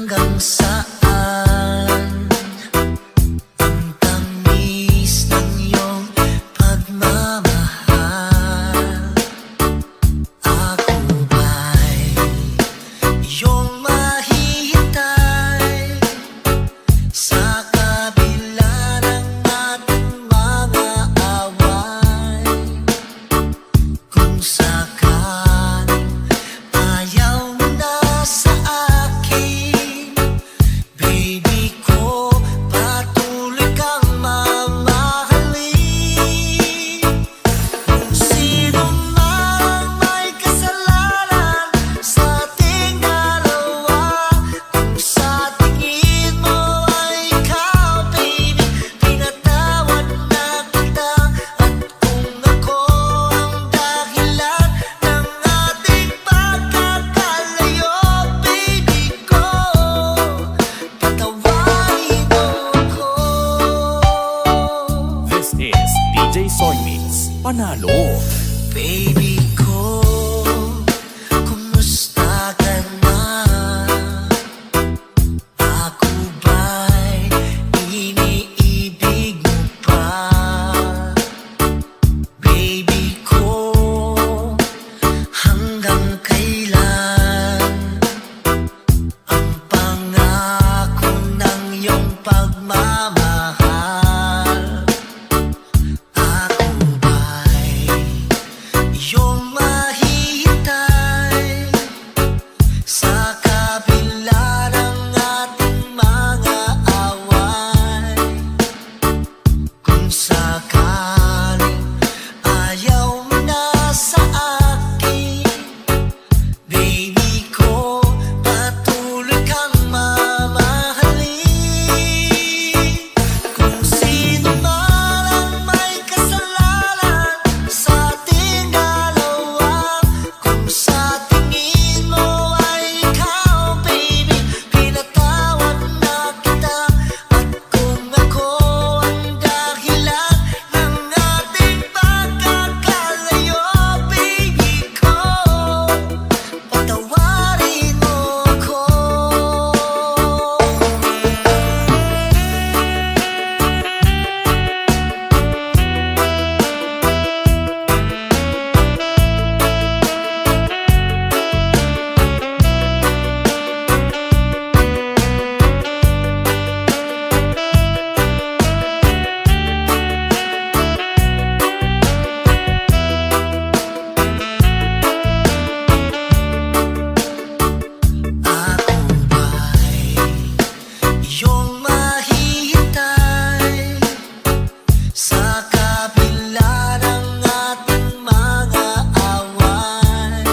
Hanggang saan ang tamis ng iyong pagmamahal? Ako ba'y iyong mahihintay sa kabila ng ating mga away? Kung sakaling ayaw mo na sa akin, baby ko, patuloy kang mamahalin. Kung sino mang may kasalanan sa ating dalawa, kung sa tingin mo ay ikaw, baby, pinatawad na kita. At kung ako ang dahilan ng ating pagkakalayo, baby ko, patawarin mo ako. This is DJ Soy Mix Panalo. Baby ko, kumusta ka na? Ako ba'y iniibig mo pa? Baby ko, hanggang kailan ang pangako ng iyong pagmamahal? Ako ba'y iyong mahihintay sa kabila ng ating mga away? Kung sakaling ayaw mo na sa akin, baby ko, patuloy kang mamahalin. Kung sino man ang may kasalanan sa ating dalawa, kung sa tingin mo ay ikaw, baby, pinatawad na kita. At kung ako ang dahilan ng ating pagkakalayo, baby ko, patawarin mo ako. Ako ba'y iyong mahihintay sa kabila ng ating mga away?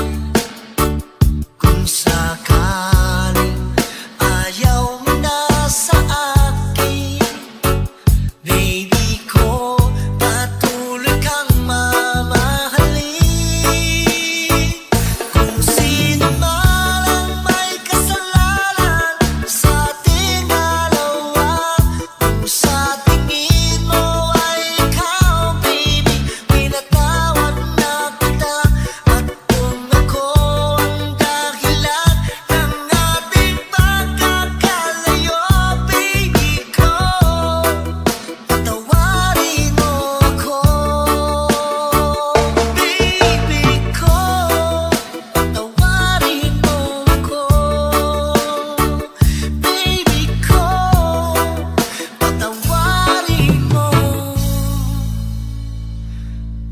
Kung sakaling ayaw mo na sa akin, baby ko, patuloy kang mamahalin. Kung sino man ang may kasalanan sa ating dalawa, kung sa tingin mo ay ikaw, baby, pinatawad na kita. At kung ako ang dahilan ng ating pagkakalayo, baby ko, patawarin mo ako. Baby ko, patawarin mo ako. Baby ko, patawarin mo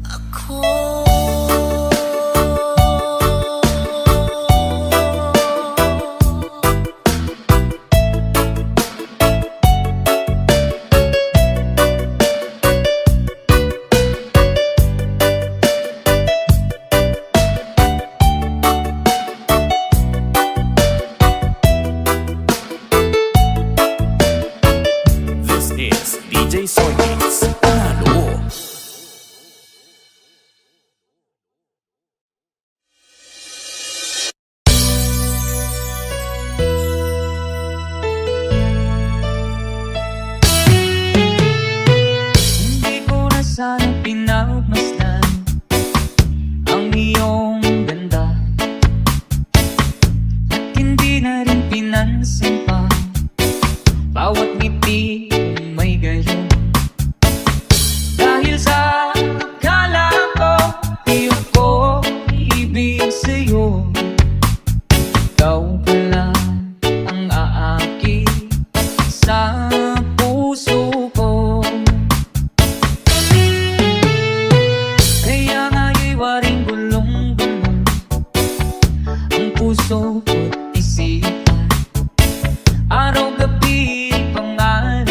ako. This is DJ Soy Mix Panalo. Hindi ko na sana pinagmasdan ang iyong ganda, at hindi na rin pinansin pa bawat ngiti kong may gayon. Dahil sa akala ko, di ako ibig sa'yo. Ikaw pala ang aakit sa puso ko. Kaya nga'y waring gulong-gulong ang puso ko't isipan. Araw-gabi pangalan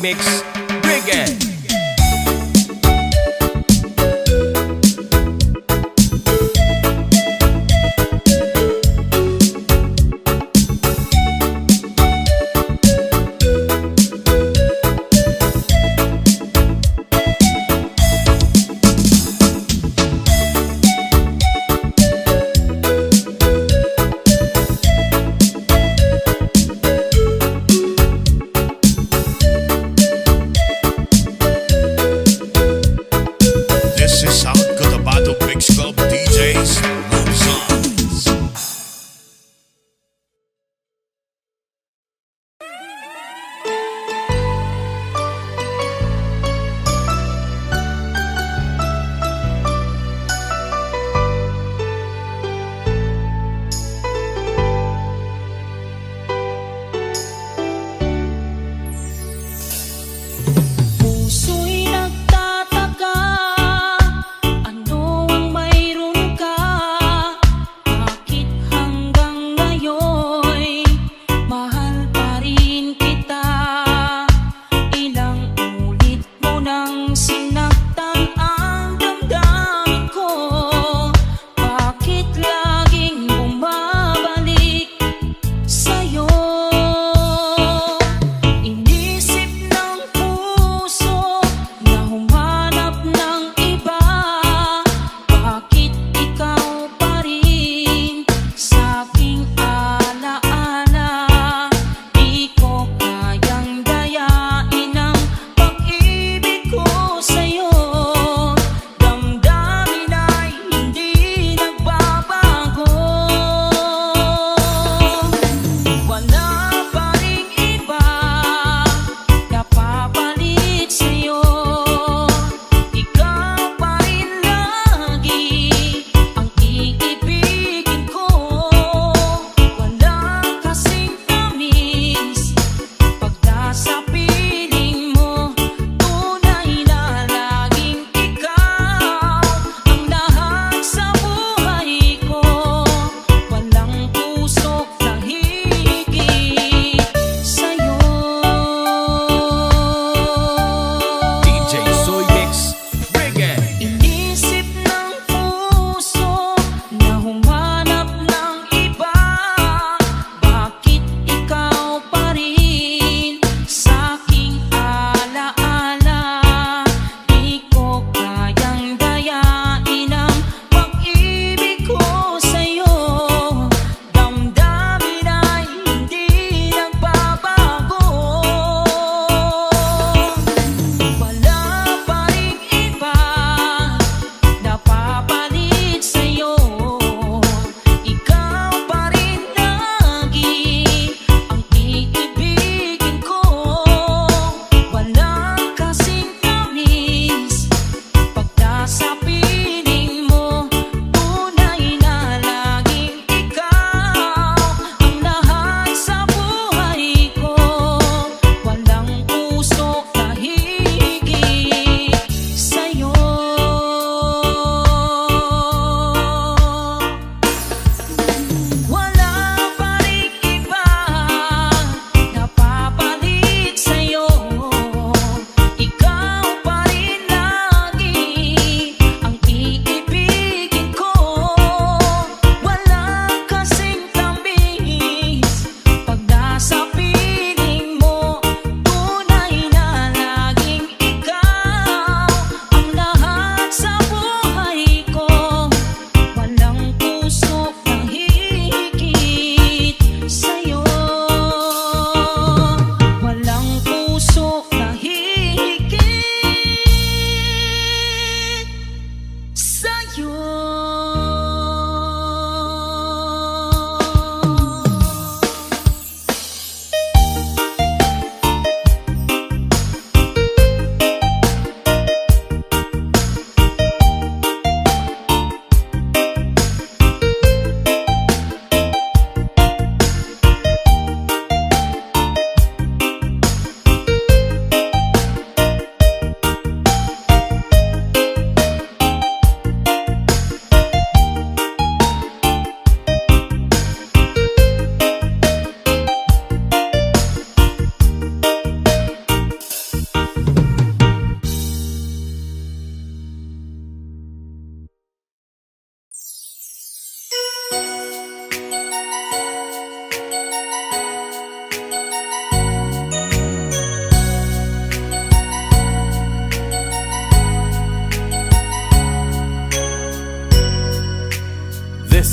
Remix. Bring it!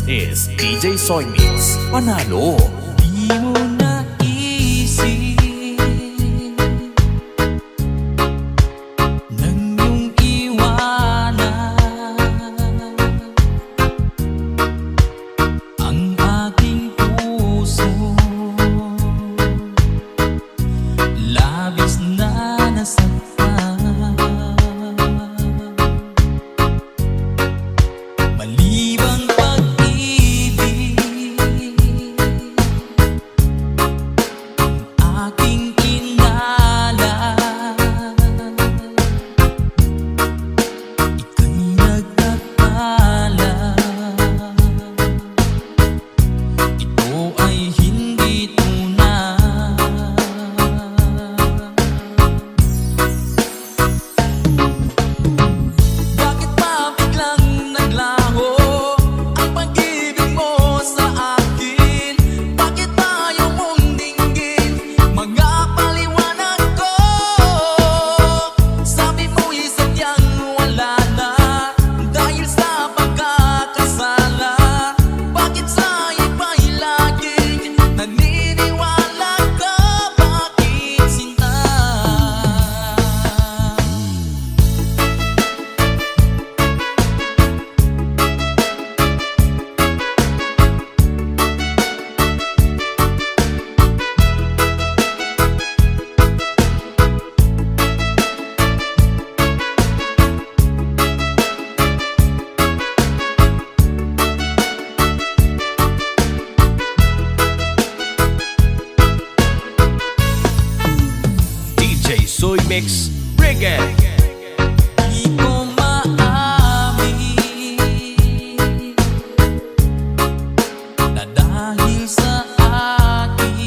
is DJ Soy Mix. Panalo! Di mo naisip nang iyong iwanan ang aking puso, labis na nasaktan. Malibang pag-ibig aking inalan, ika'y nagkakala. Ito ay hindi tunay. Bakit ba biglang naglaho ang pag-ibig mo sa akin? Bakit tayo mong dinggin mga paliwanag ko? Sabi mo'y sadyang wala na dahil sa pagkakasala. Bakit sa iba'y laging naniniwala ka? Bakit sinta? DJ Soy Mix. Reggae! Di ko maamin na dahil sa akin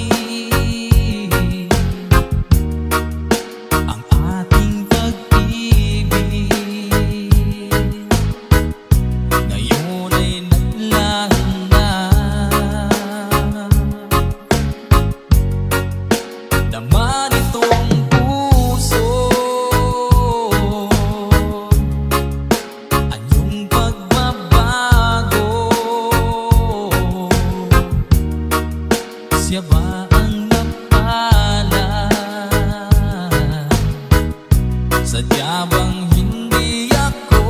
ang ating pag-ibig ngayon ay naglaho na. Dama nitong puso ang iyong pagbabago. Siya ba ang napala? Sadya bang hindi ako?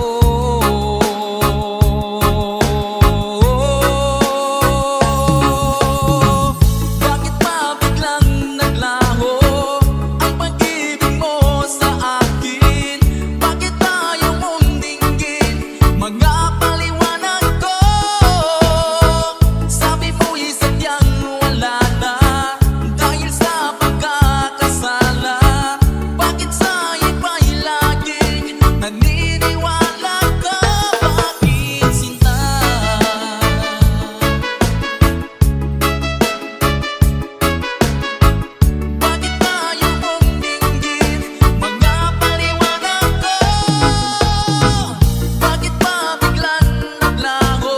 Bakit ba biglang naglaho ang pag-ibig mo sa akin? Bakit tayo mong dinggin mga paliwanag ko? Sabi mo'y sadyang wala na dahil sa pagkakasala. Bakit sa iba'y laging naniniwala ka? Bakit sinta? Bakit tayo mong dinggin mga paliwanag ko? Bakit ba biglang naglaho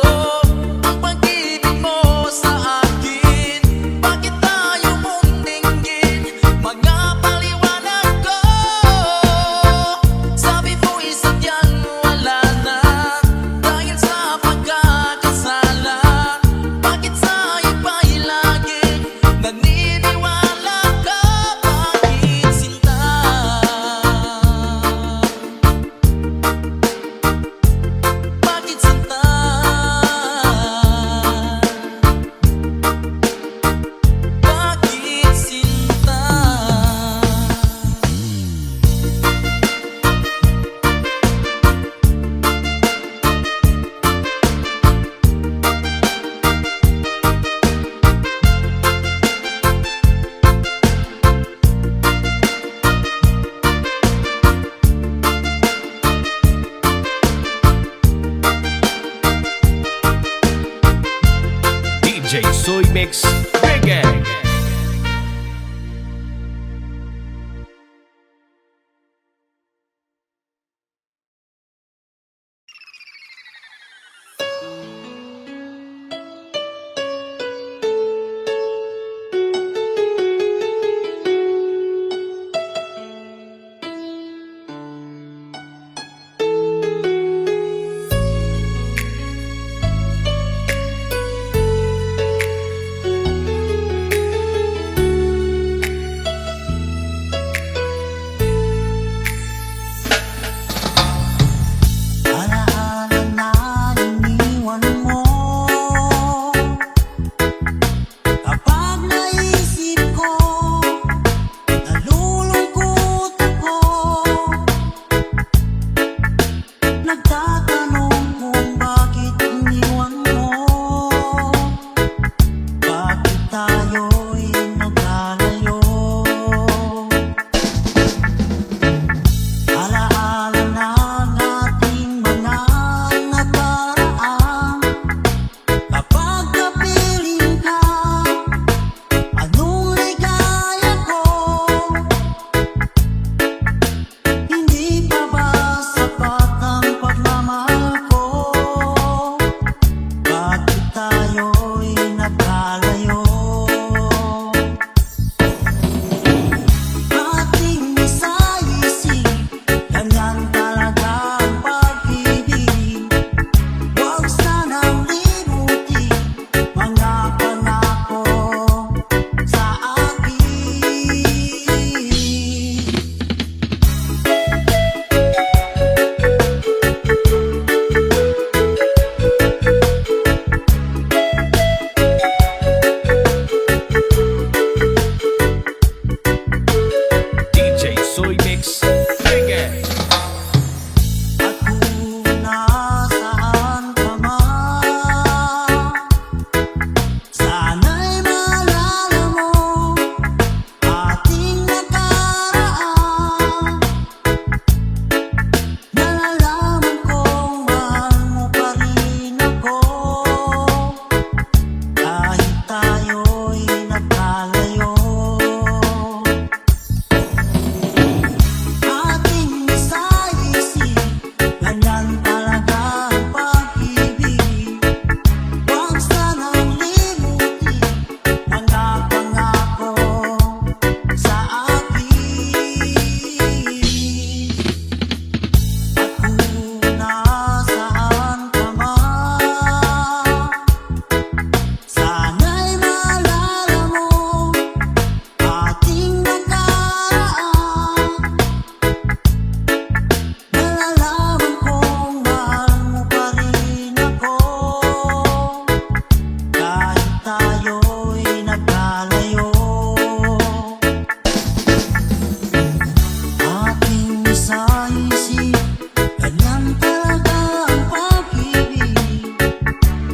ang pag-ibig mo sa akin? Bakit tayo mong dinggin mga paliwanag ko? Sabi mo'y sadyang wala na dahil sa pagkakasala. Bakit sa iba'y laging naniniwala ka? Bakit sinta? Bakit sinta? Bakit sinta? DJ Soy Mix. Reggae! Ganyan talaga ang pag-ibig. Huwag sanang limutin mga pangako sa akin. DJ Soy Mix Reggae. At kung nasaan ka man, sana'y maalala mo ating nakaraan. Nalalaman kong mahal mo pa rin ako, kahit tayo'y nagkalayo. Ating isa-isip, ganyan talaga ang pag-ibig. Huwag sanang limutin mga pangako sa akin. At kung nasaan ka man, sana'y maalala mo ating nakaraan. Nalalaman kong mahal mo pa rin ako, kahit tayo'y nagkalayo. Ating isa-isip, ganyan talaga ang pag-ibig.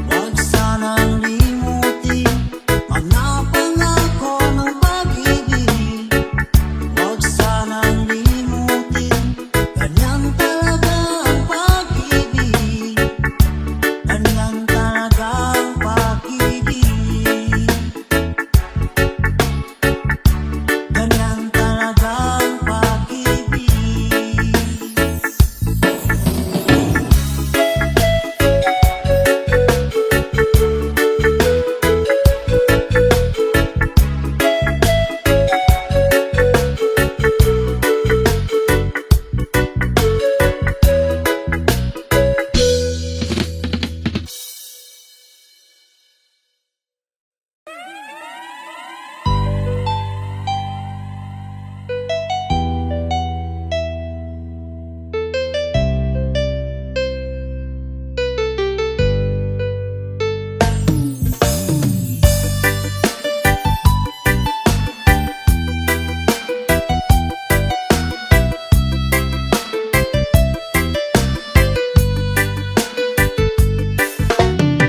Huwag sanang limutin mga pangako ng pag-ibig. Huwag sanang limutin, ganyan talaga ang pag-ibig. Ganyan talaga ang pag-ibig. Ganyan talaga ang pag-ibig.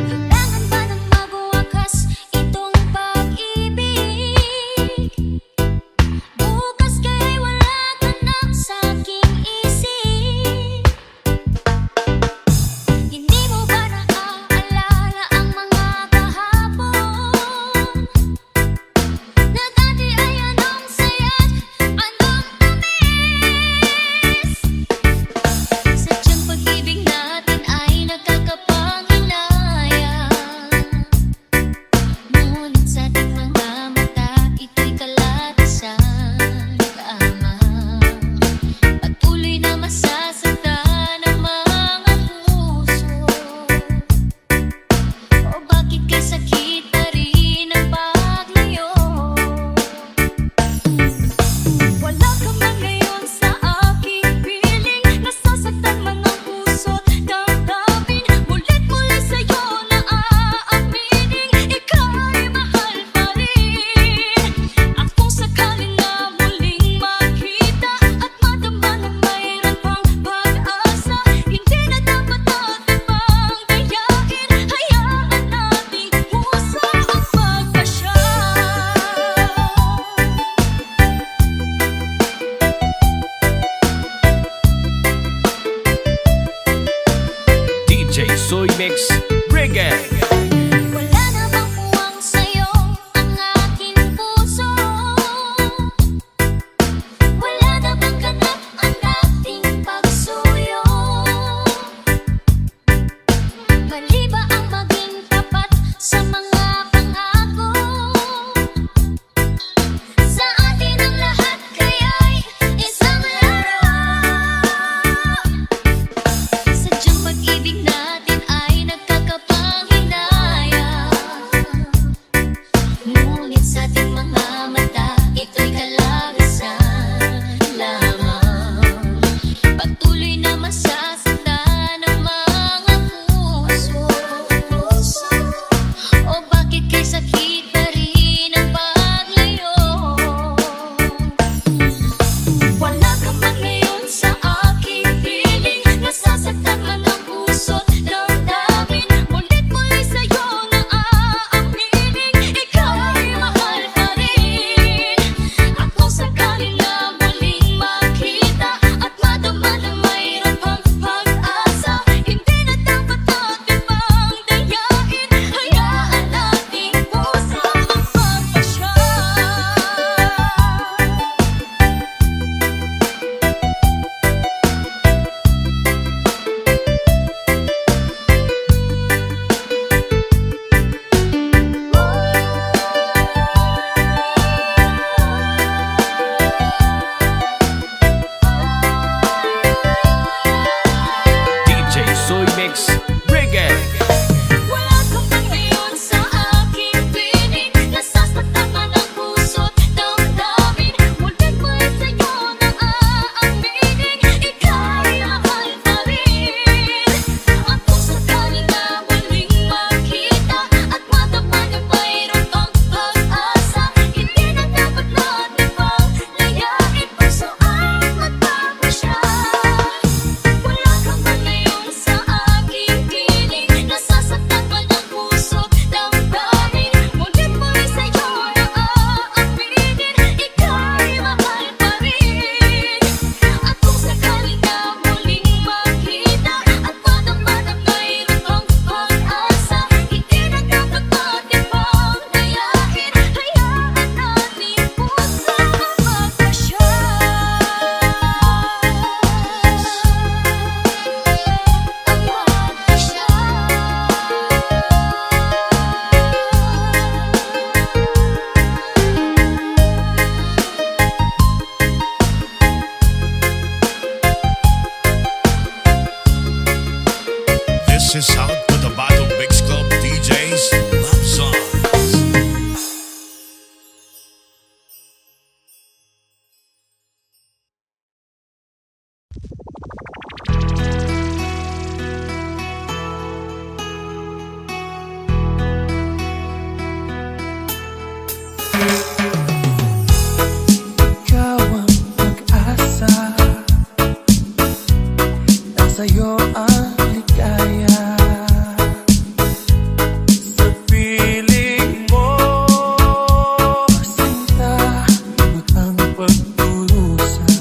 Kailangan ba nang mabuwakas itong pag-ibig? Bukas kay wala ka na sa'king isip. Hindi mo ba naaalala ang mga kahapon? Na dati ay anong saya't anong tamis? Sadyang pag-ibig natin ay nagkakapanginayang. Ngunit sa ating mga mata, ito'y kalatasan lamang. Patuloy na masasaktan ang mga puso. O bakit kay sakit pa rin ang paglayo? Wala ka man ngayon sa aking piling. Nasasaktan man ang puso't damdamin. Mulit-muli sa'yo na aaminin, ikaw ay mahal pa rin. At kung sakali na muling makita at madama na mayroon pang pag-asa, hindi na dapat natin pang gayahin. Hayaan nating puso ang pagpasya. DJ Soy Mix Reggae. Wala na bang puwang sa'yo ang aking puso? Wala na bang ganap ang ating pagsuyo? Mali ba ang maging tapat sa mga pangako? Sa atin ang lahat kaya'y isang larawan. This is out to the Battle Mix Club DJs Love Songs. Ikaw ang pag-asa, nasa'yo ang ligaya. Sa piling mo, sinta, ikot ang pagturusan.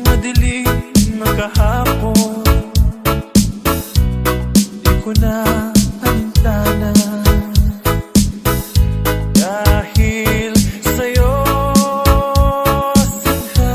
Madilim na kahapon, di ko na alintana. Dahil sa'yo, sinta,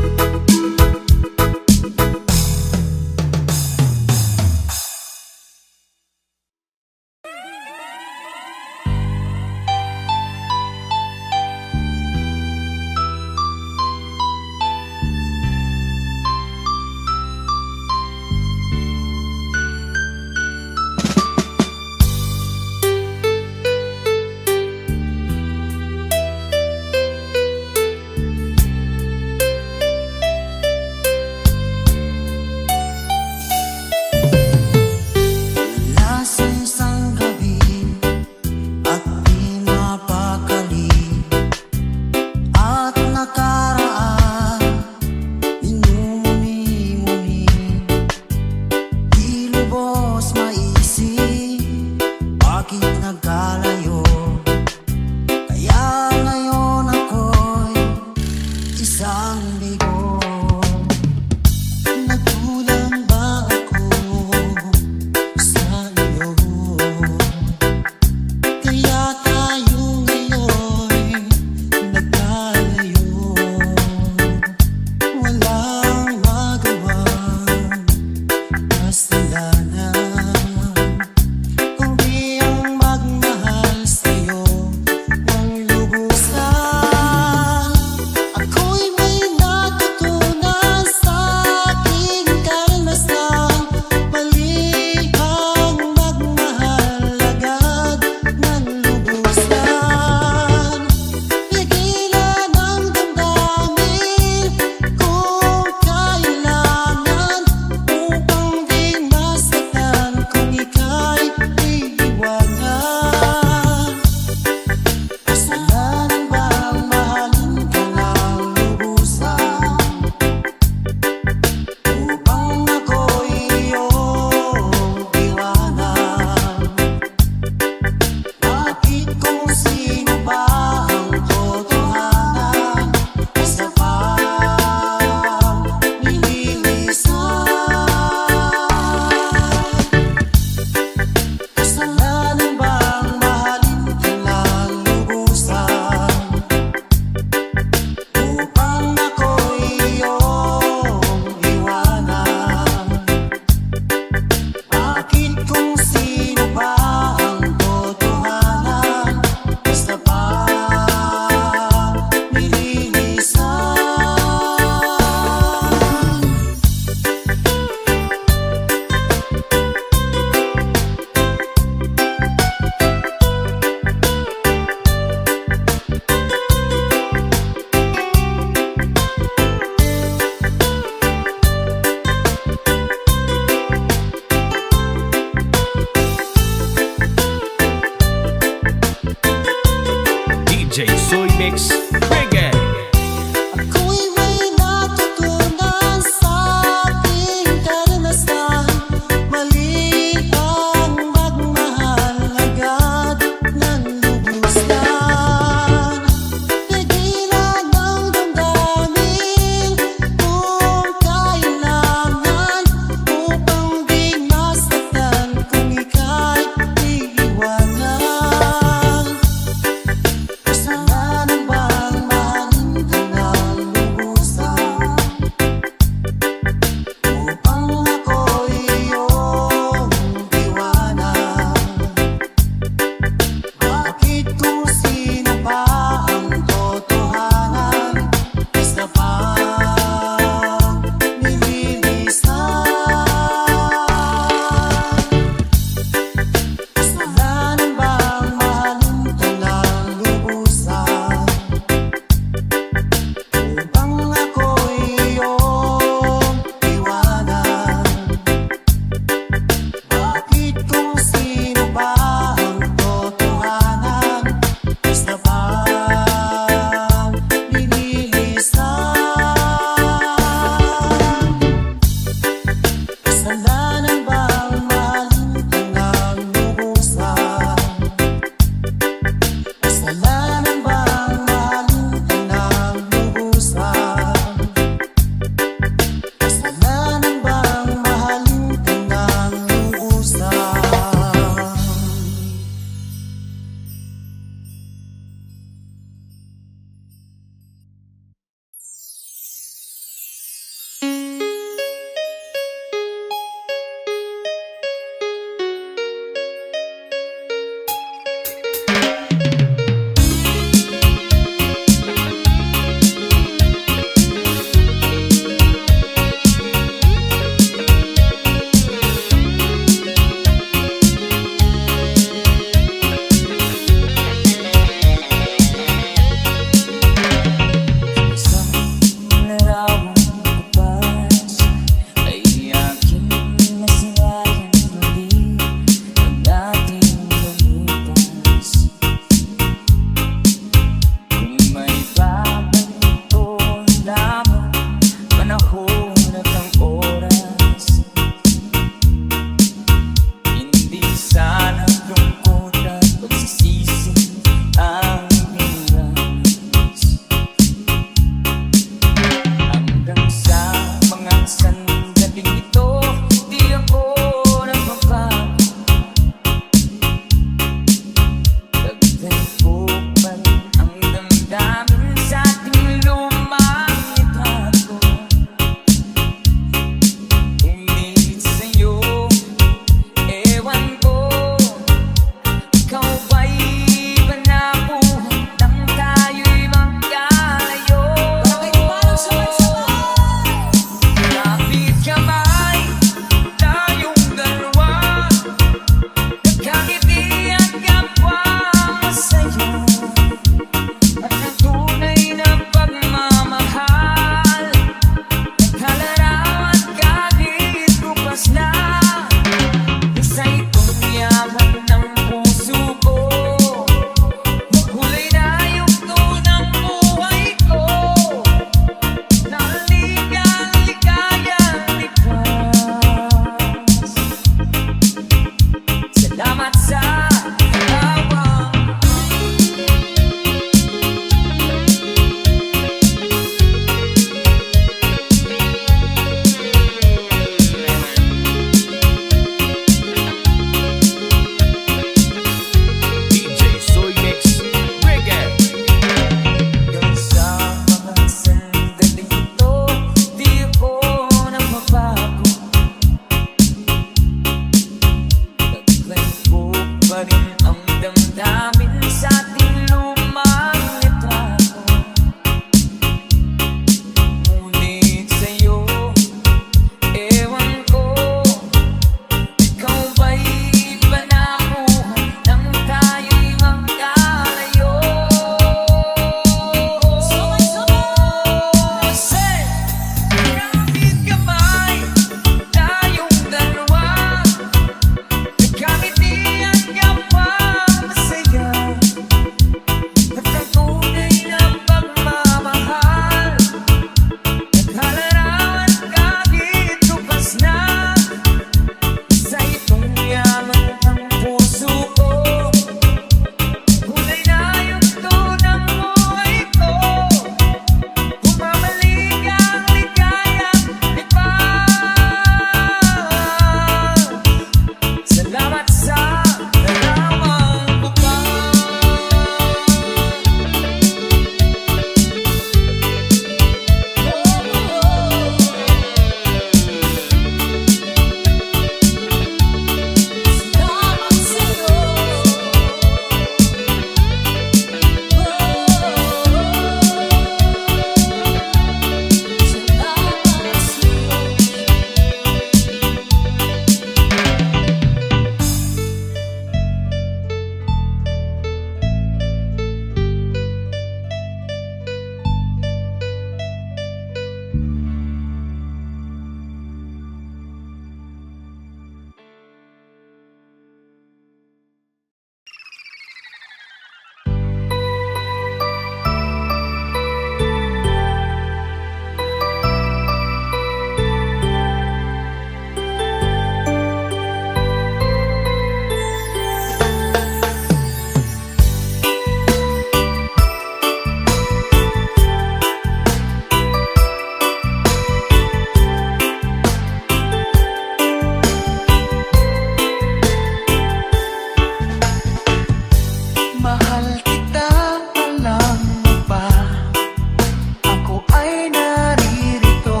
ay naririto,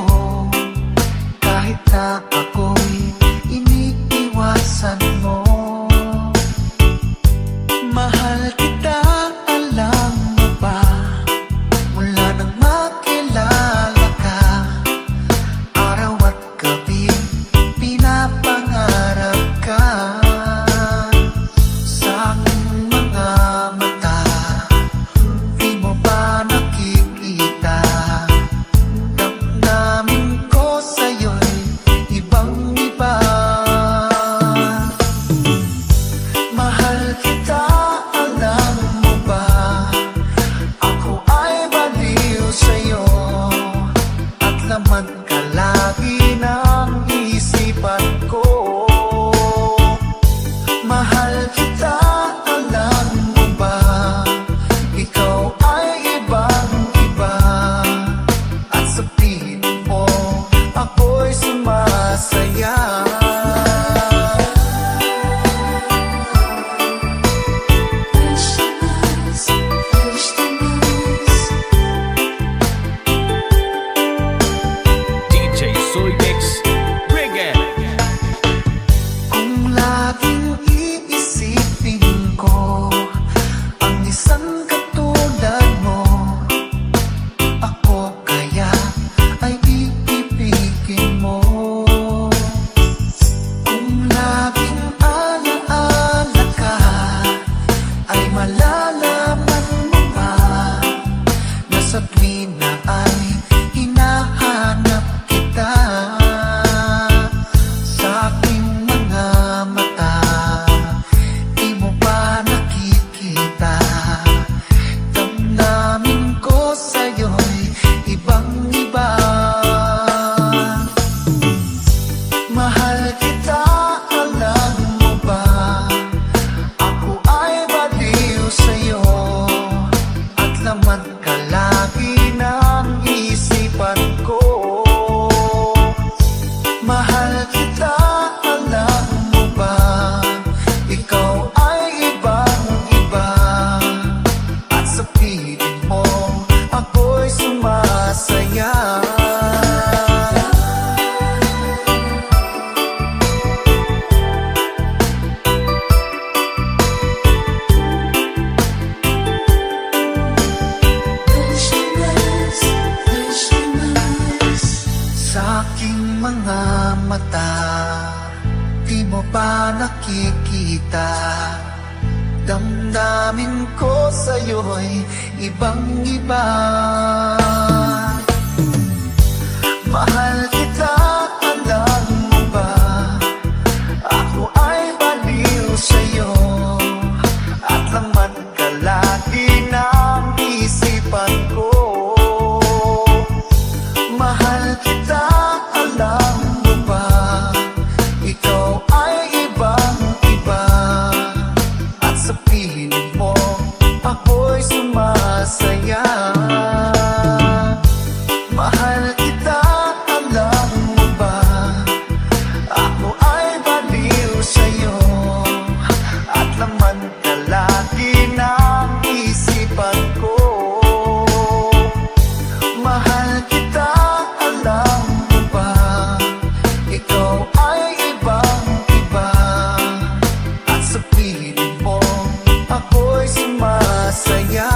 kahit na ako'y iniiwasan mo. Mahal kita, alam mo ba? Mula nang makilala ka, araw at gabi pinapangarap ka. Sa aking mga mata, di mo ba nakikita? Damdamin ko sa'yo'y ibang-iba. Mahal kita, alam mo ba? Ako ay baliw sa'yo, at laman ka lagi ng isipan ko. Mahal kita, alam mo ba? Ikaw ay ibang-iba, at sa piling mo ako'y sumasaya. DJ Soy Mix, bring it! Kung laging iisipin ko ang isang katulad mo, ako kaya ay iibigin mo. Kung laging alaala ka, ay malalaman mo ba na sa tuwina ay hinahanap kita. Sa aking mga mata, di mo ba nakikita? Damdamin ko sa'yo'y ibang-iba. Mahal kita, alam mo ba? Ako ay baliw sa'yo, at laman ka lagi ng isipan ko. Mahal kita, alam mo ba? Ikaw ay ibang-iba, at sa piling mo ako'y sumasaya. Sa aking mga mata, di mo ba nakikita? Damdamin ko sa'yo'y ibang-iba. Mahal kita, alam mo ba? Ako ay baliw sa'yo, at laman ka lagi ng isipan ko. Mahal kita, alam mo ba? Ikaw ay ibang-iba, at sa piling mo ako'y sumasaya. Mahal kita, alam mo ba? Ako ay baliw sa'yo, at laman ka lagi ng isipan ko. Mahal kita, alam mo ba? Ikaw ay ibang-iba, at sa piling mo ako'y sumasaya.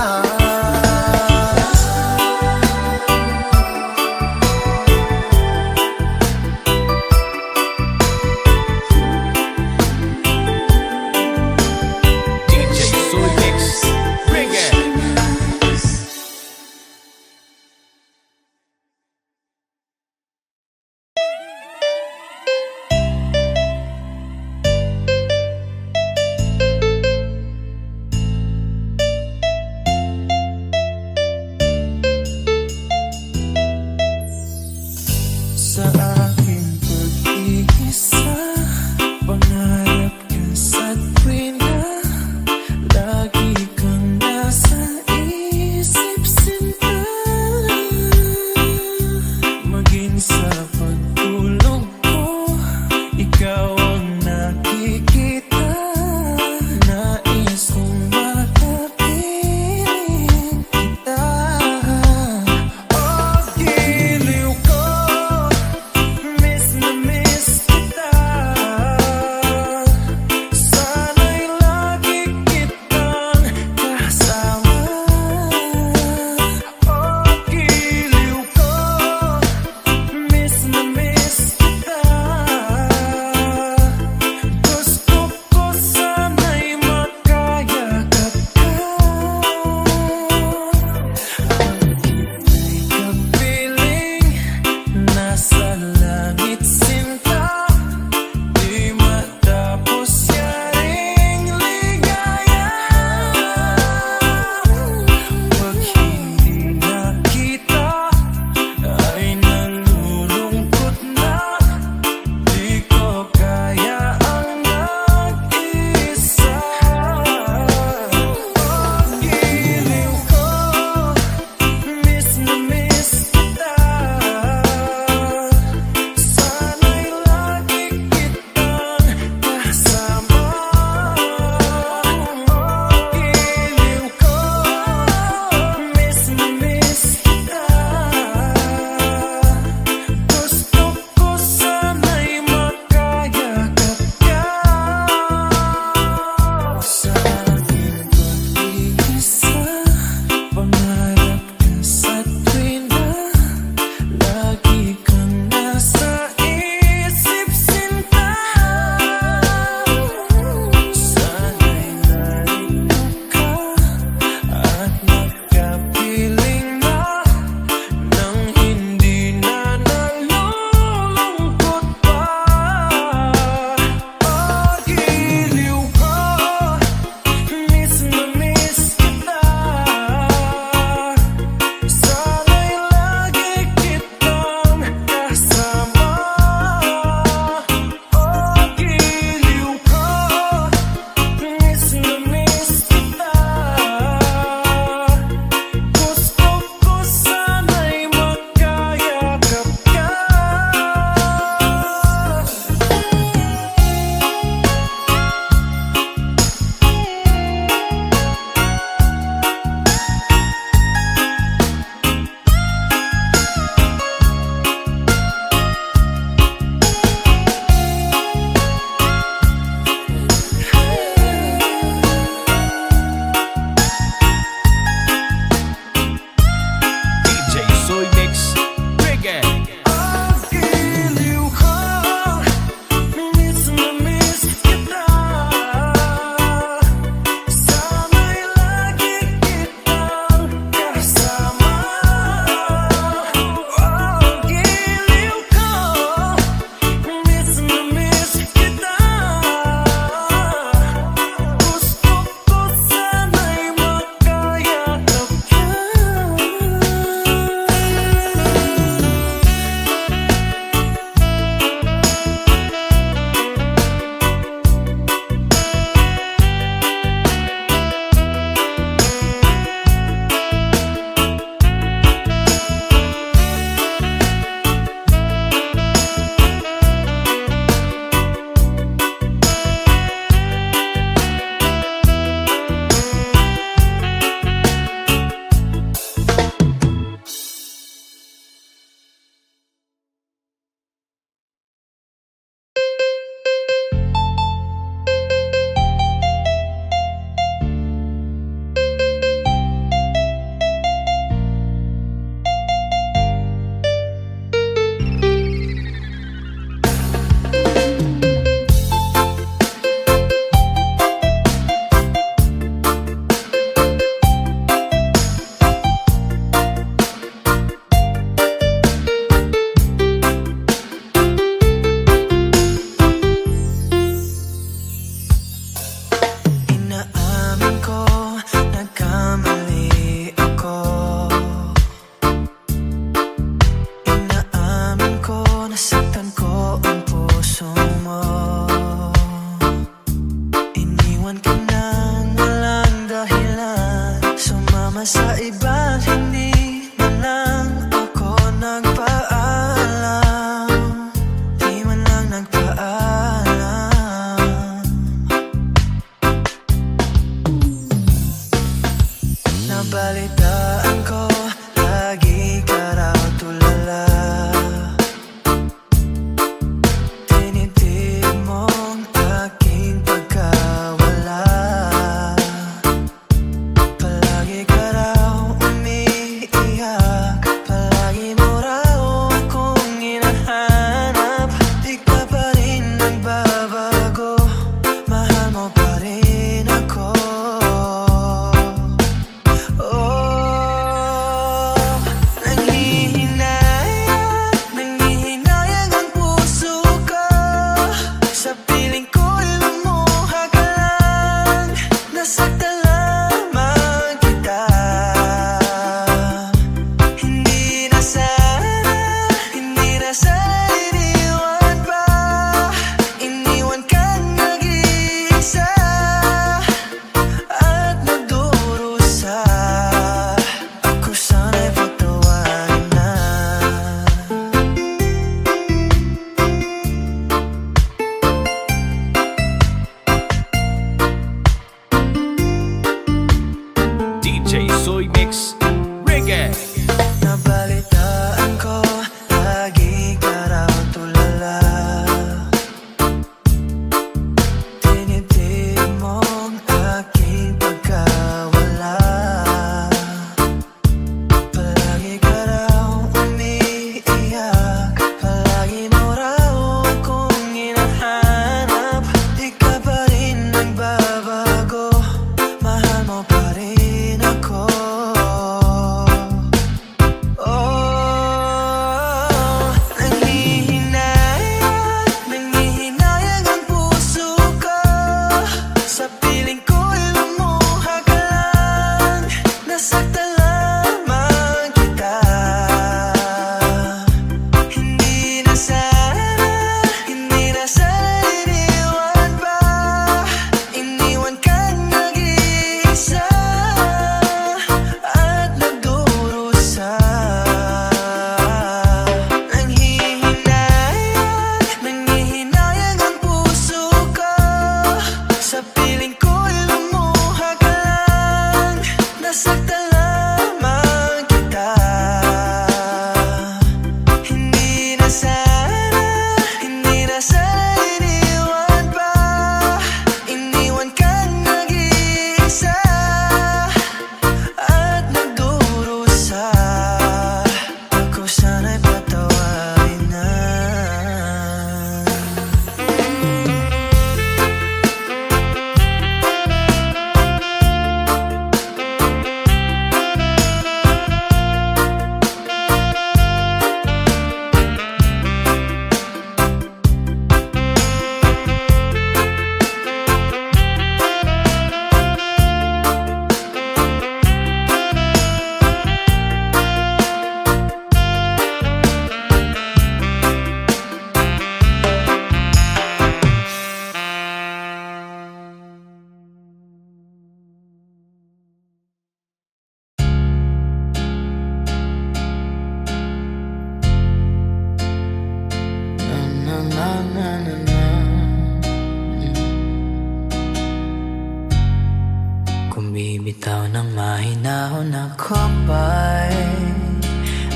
panahon ako ba'y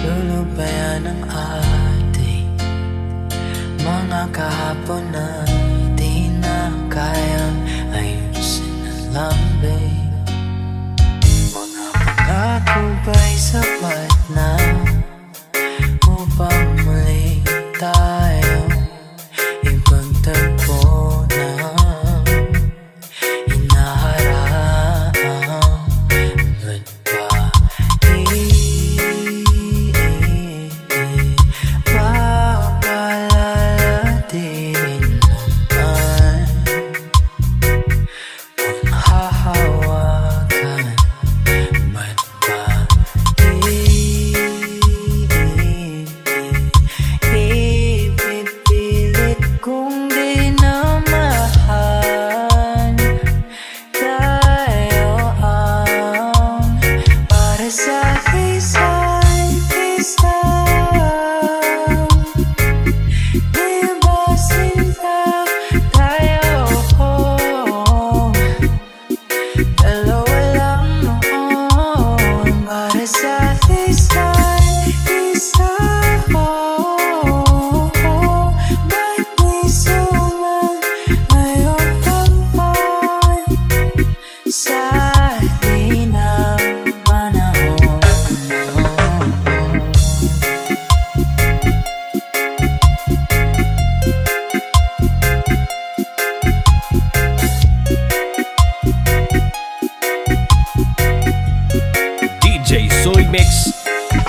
lulubayan ng ating mga kahapon na di na kayang ayusin na lang, babe. Mga pangako ba'y sapat na upang muli tayo ipagtagpo na hinaharap? Ba't ba papalalatin naman kung hahawakan? Ba't ba ipipilit kong di na mahal? Tayo ang para sa isa't isa. Di ba sinta tayo? Dalawa lang noon para sa isa't isa. Ba't di suman ngayong taon sa di ng panahon? DJ Soy Mix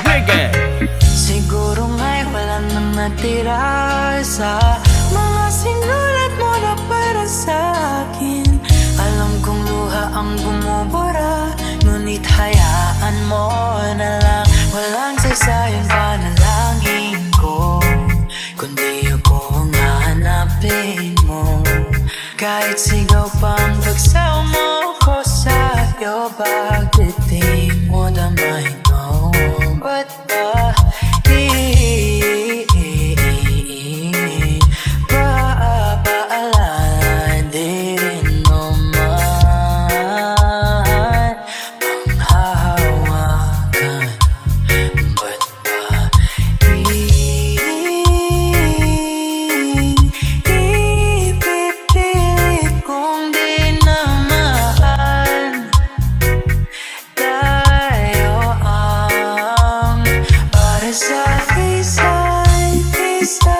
Reggae. Siguro nga'y wala nang natira sa mga sinulat mo na para sa akin. Alam kong luha ang bumubura, ngunit hayaan mo na lang. Walang saysayang panalangin ko, kundi ako ang hahanapin mo. Kahit sigaw pang bagsaw mo ko sa'yo, bakit di mo damahin mo? Ba't ba paalala di rin naman panghahawakan? Ba't ba ipipilit kong di na mahal? Tayo ang para sa isa't isa.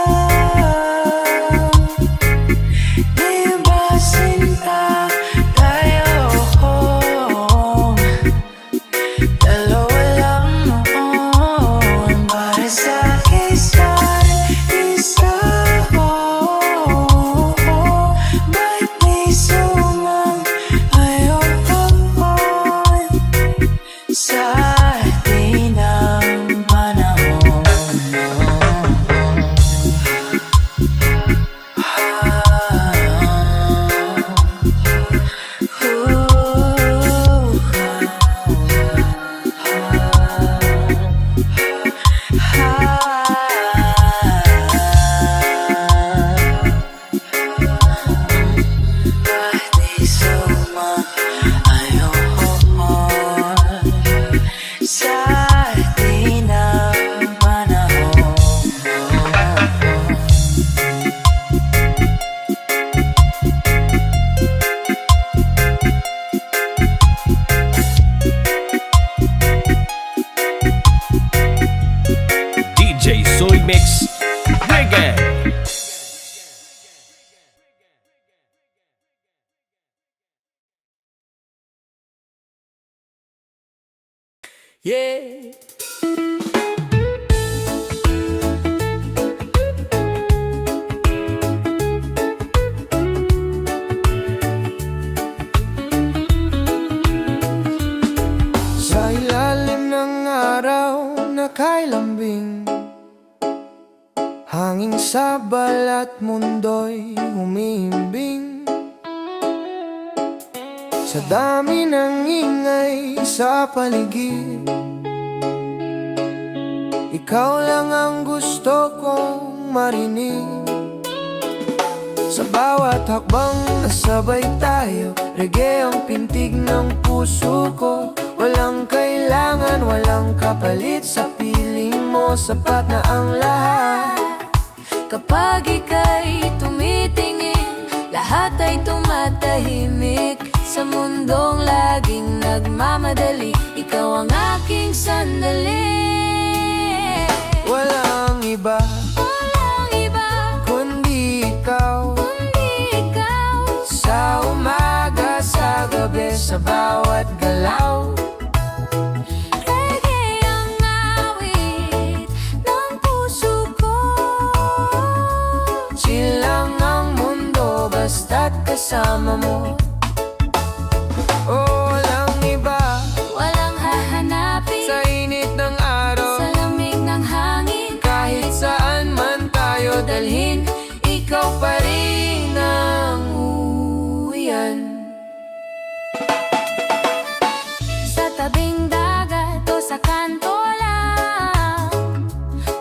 Di ba sinta tayo? Dalawa lang noon para sa isa't isa. Ba't di suman ngayong taon sa di ng panahon? Ba't di suman ngayon sa di ng panahon? DJ Soy Mix Reggae. Yeah. Sa ilalim ng araw na kay lambing, hanging sabal at mundo'y humihimbing. Sa dami ng ingay sa paligid, ikaw lang ang gusto kong marinig. Sa bawat hakbang nasabay tayo, reggae ang pintig ng puso ko. Walang kailangan, walang kapalit. Sa piling mo, sapat na ang lahat. Kapag ika'y tumitingin, lahat ay tumatahimik. Sa mundong laging nagmamadali, ikaw ang aking sandali. Walang iba, Walang iba, kundi ikaw. kundi ikaw. Sa umaga, sa gabi, sa bawat galaw. Reggae ang awit ng puso ko. Chill lang ang mundo, basta't kasama mo. Oh, walang iba, Walang hahanapin sa init ng araw. sa lamig ng hangin. Kahit saan man tayo dalhin, ikaw pa rin ang uwian. Sa tabing dagat o sa kanto lang,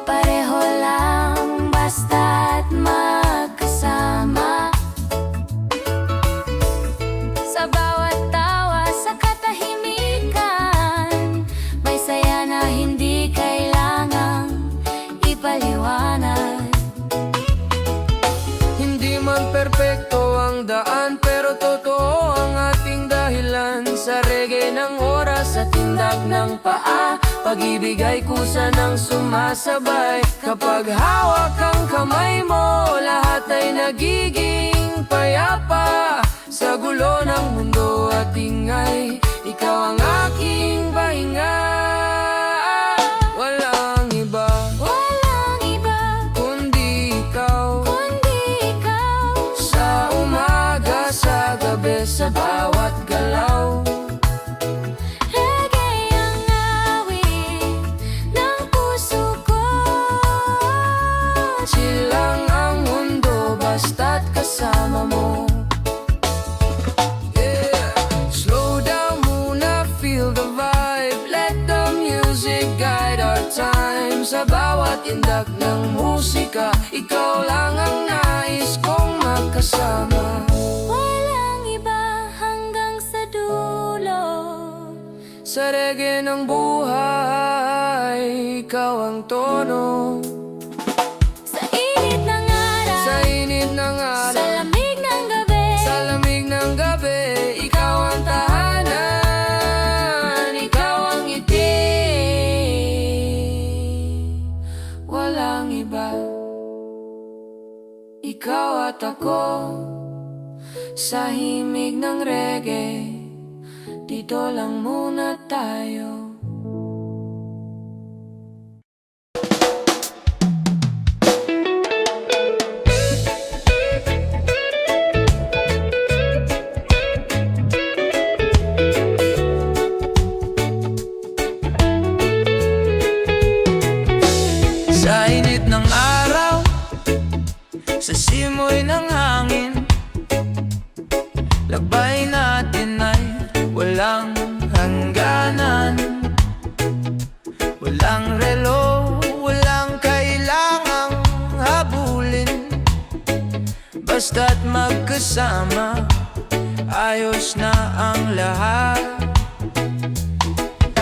pareho lang basta't magkasama. Sa bawat tawa, sa katahimikan, may saya na hindi kailangang ipaliwanag. Hindi man perpekto ang daan, pero totoo ang ating dahilan. Sa reggae ng oras, sa tindag ng paa, pag-ibig ay kusa ng sumasabay. Kapag hawak ang kamay mo, lahat ay nagiging payapa. Sa gulo ng mundo at ingay, ikaw ang aking pahinga. Walang iba, Walang iba, kundi ikaw. kundi ikaw. Sa umaga, sa gabi, sa bawat galaw. Reggae ang awit ng puso ko. Chill lang ang mundo, basta't kasama mo. Yeah. Slow down muna, feel the vibe. Let the music guide our time. Sa bawat indak ng musika, ikaw lang ang nais kong makasama. Walang iba hanggang sa dulo. Sa reggae ng buhay, ikaw ang tono. Sa init ng araw, Sa init ng sa araw, lamig ng gabi, sa lamig ng gabi, ikaw ang tahanan, ikaw ang ngiti. Walang iba, ikaw at ako. Sa himig ng reggae, dito lang muna tayo. Sa init ng araw, sa simoy ng hangin, lakbay natin ay walang hangganan. Walang relo, walang kailangang habulin. Basta't magkasama, ayos na ang lahat.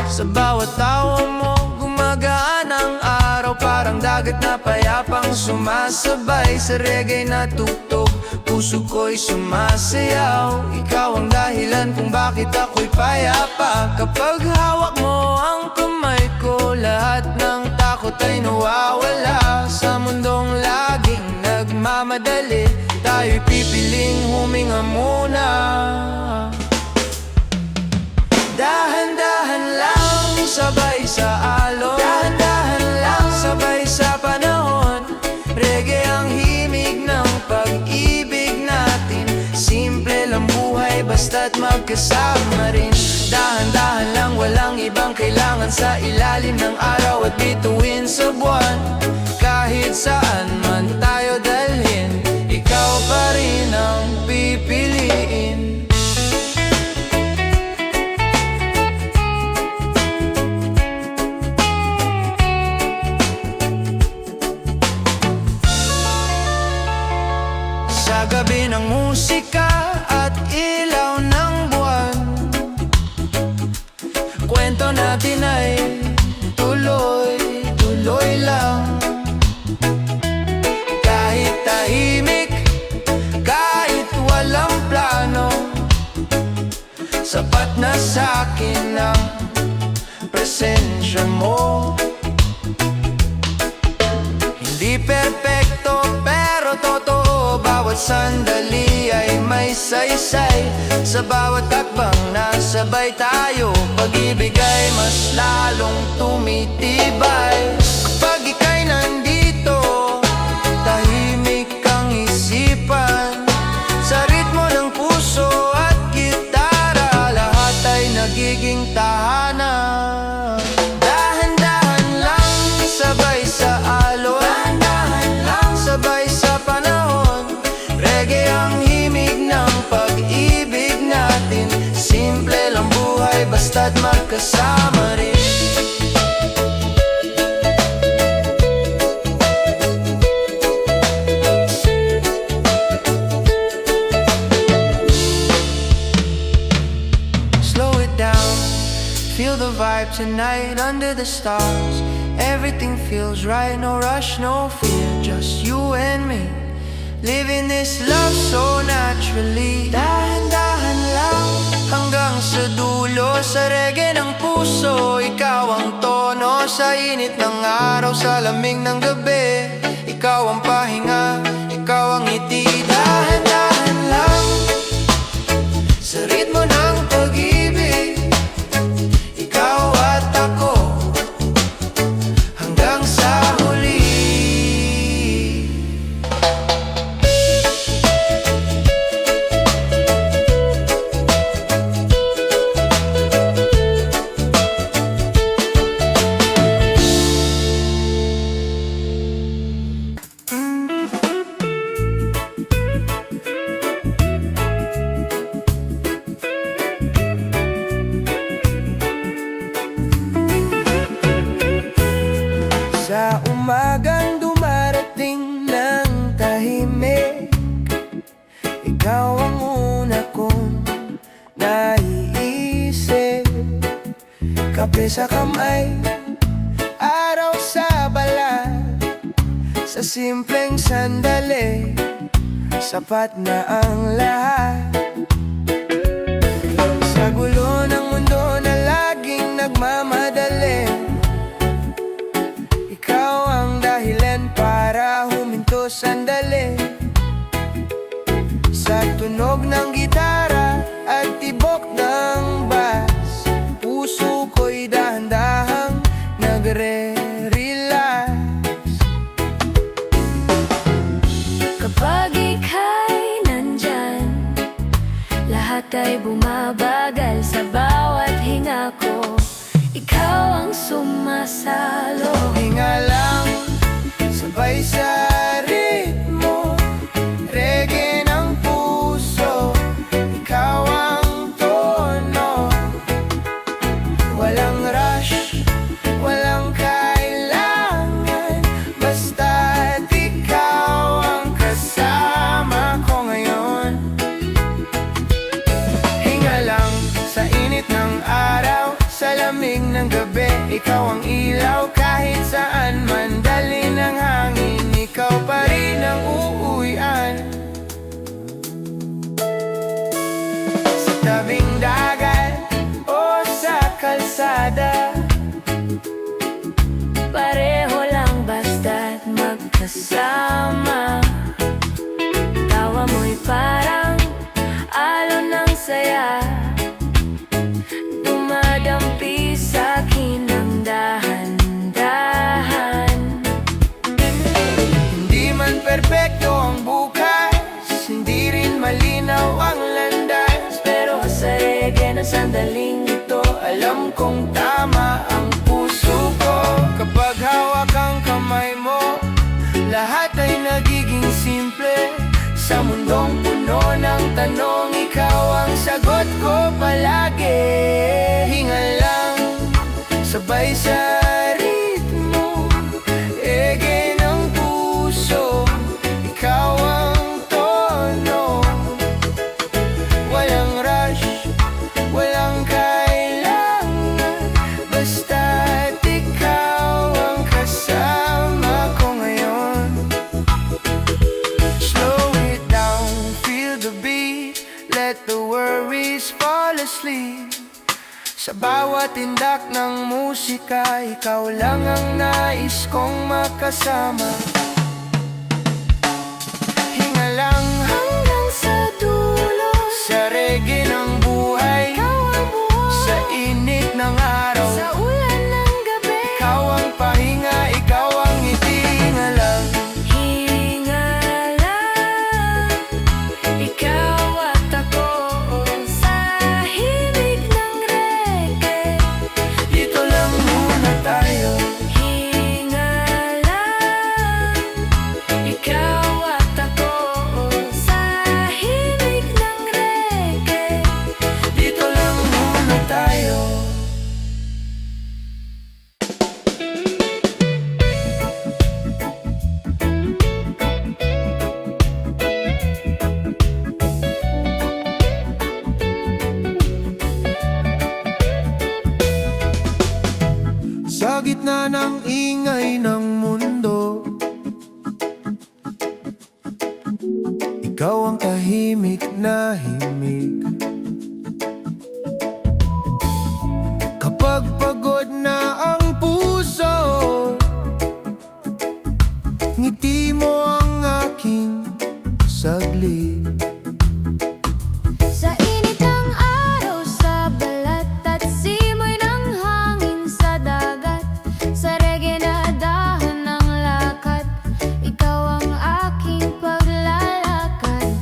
Sa bawat tawa mo, gumagaan ang araw. Parang dagat na payapang sumasabay. Sa reggae na tugtog, puso ko'y sumasayaw. Ikaw ang dahilan kung bakit ako'y payapa. Kapag hawak mo ang kamay ko, lahat ng takot ay nawawala. Sa mundong laging nagmamadali, tayo'y pipiling huminga muna. Dahan-dahan lang, sabay sa alon. Dahan-dahan lang, sabay sa panahon. Reggae ang himig ng pag-ibig natin. Simple lang buhay, basta't magkasama rin. Dahan-dahan lang, walang ibang kailangan. Sa ilalim ng araw at bituin sa buwan. Kahit saan man tayo dalhin, ikaw pa rin ang pipiliin. Sa gabi ng musika at ilaw ng buwan, Di perpekto pero totoo, bawat sandali ay may saysay. Sa bawat takbang nasabay tayo, pag-ibig ay mas lalong tumitibay. Kapag ika'y nandito, tahimik ang isipan. Sa ritmo ng puso at gitara, lahat ay nagiging tahanan. Dahan-dahan lang, sabay sa alon. Dahan-dahan lang, sabay sa panahon. Reggae ang himig ng pag-ibig natin. Simple lang buhay basta't magkasama rin. Slow it down, feel the vibe tonight under the stars. Everything feels right, no rush, no fear, just you and me, living this love so naturally. Dahan-dahan lang, hanggang sa dulo. Sa reggae ng puso, ikaw ang tono. Sa init ng araw, sa lamig ng gabi, ikaw ang pahinga, ikaw ang ngiti. Dahan-dahan lang, sa ritmo ng pag-ibig, ikaw at ako, hanggang sa huli. Sa umagang dumarating ng tahimik, ikaw ang una kong naiisip. Kape sa kamay, araw sa balat. Sa simpleng sandali, sapat na ang lahat. Sa gulo ng mundo na laging nagmamadali, ikaw ang dahilan para huminto sandali. Sa tunog ng gitara at tibok ng bass, puso ko'y dahan-dahang nagre-relax. Kapag ika'y nandyan, lahat ay bumabagal. Sa bawat hinga ko, ikaw ang sumasalo. Hinga lang, sabay sa ritmo, reggae ng puso, ikaw ang tono. Walang rush, walang kailangan, basta't ikaw ang kasama ko ngayon. Hinga lang, sa init ng araw, sa lamig ng gabi, ikaw ang ilaw. Kahit saan man dali ng hangin, ikaw pa rin ang uuwian. Sa tabing dagat o sa kalsada, Pareho lang basta't magkasama. Tawa mo'y parang alon ng saya, dumadampi sa'kin ng dahan-dahan. hindi man perpekto ang bukas, hindi rin malinaw ang landas. Pero sa reggae na sandaling ito, Alam kong tama ang puso ko. Kapag hawak ang kamay mo, lahat ay nagiging simple. Sa mundong puno ng tanong, ikaw ang sagot ko palagi. Hinga lang, sabay sa ritmo, reggae ng puso, ikaw ang tono. Walang rush, walang kailangan, basta't ikaw ang kasama ko ngayon. Slow it down, feel the beat, let the worries fall asleep. Sa bawat tindak ng musika, ikaw lang ang nais kong makasama. ikaw ang tahimik na himig. Kapag pagod na ang puso, ngiti mo ang aking saglit. Sa init ng araw, sa balat at simoy ng hangin sa dagat, sa reggae na dahon ng lakat, ikaw ang aking paglalakad.